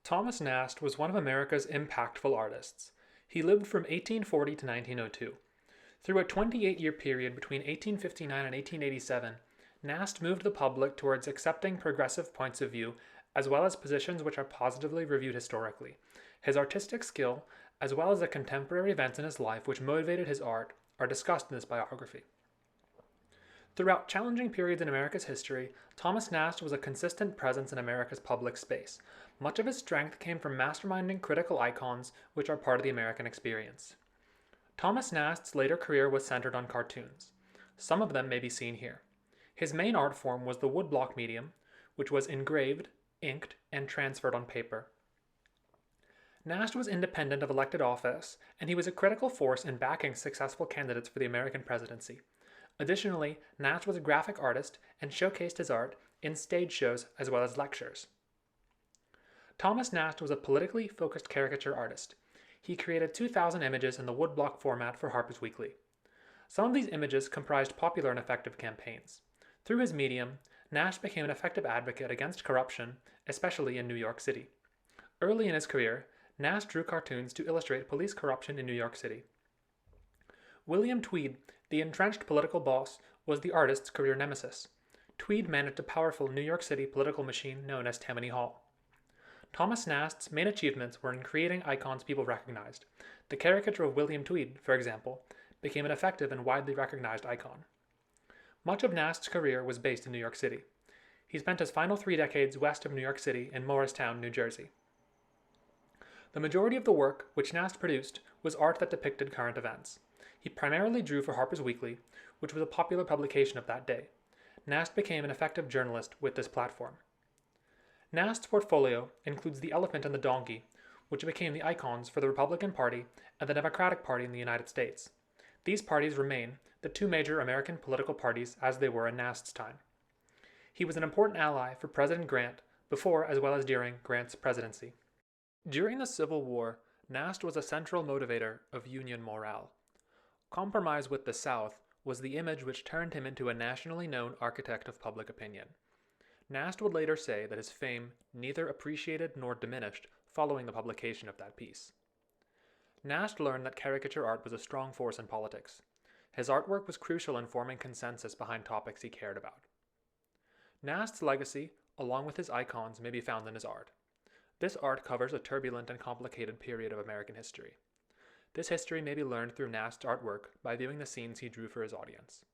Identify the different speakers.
Speaker 1: Thomas Nast was one of America's impactful artists. He lived from 1840 to 1902. Through a 28-year period between 1859 and 1887, Nast moved the public towards accepting progressive points of view as well as positions which are positively reviewed historically. His artistic skill, as well as the contemporary events in his life which motivated his art, are discussed in this biography. Throughout challenging periods in America's history, Thomas Nast was a consistent presence in America's public space. Much of his strength came from masterminding critical icons which are part of the American experience. Thomas Nast's later career was centered on cartoons. Some of them may be seen here. His main art form was the woodblock medium, which was engraved, inked, and transferred on paper. Nast was independent of elected office, and he was a critical force in backing successful candidates for the American presidency. Additionally, Nast was a graphic artist and showcased his art in stage shows as well as lectures. Thomas Nast was a politically focused caricature artist. He created 2,000 images in the woodblock format for Harper's Weekly. Some of these images comprised popular and effective campaigns. Through his medium, Nast became an effective advocate against corruption, especially in New York City. Early in his career, Nast drew cartoons to illustrate police corruption in New York City. William Tweed, the entrenched political boss, was the artist's career nemesis. Tweed managed a powerful New York City political machine known as Tammany Hall. Thomas Nast's main achievements were in creating icons people recognized. The caricature of William Tweed, for example, became an effective and widely recognized icon. Much of Nast's career was based in New York City. He spent his final 3 decades west of New York City in Morristown, New Jersey. The majority of the work which Nast produced was art that depicted current events. He primarily drew for Harper's Weekly, which was a popular publication of that day. Nast became an effective journalist with this platform. Nast's portfolio includes the elephant and the donkey, which became the icons for the Republican Party and the Democratic Party in the United States. These parties remain the 2 major American political parties as they were in Nast's time. He was an important ally for President Grant before as well as during Grant's presidency. During the Civil War, Nast was a central motivator of Union morale. Compromise with the South was the image which turned him into a nationally known architect of public opinion. Nast would later say that his fame neither appreciated nor diminished following the publication of that piece. Nast learned that caricature art was a strong force in politics. His artwork was crucial in forming consensus behind topics he cared about. Nast's legacy, along with his icons, may be found in his art. This art covers a turbulent and complicated period of American history. This history may be learned through Nast's artwork by viewing the scenes he drew for his audience.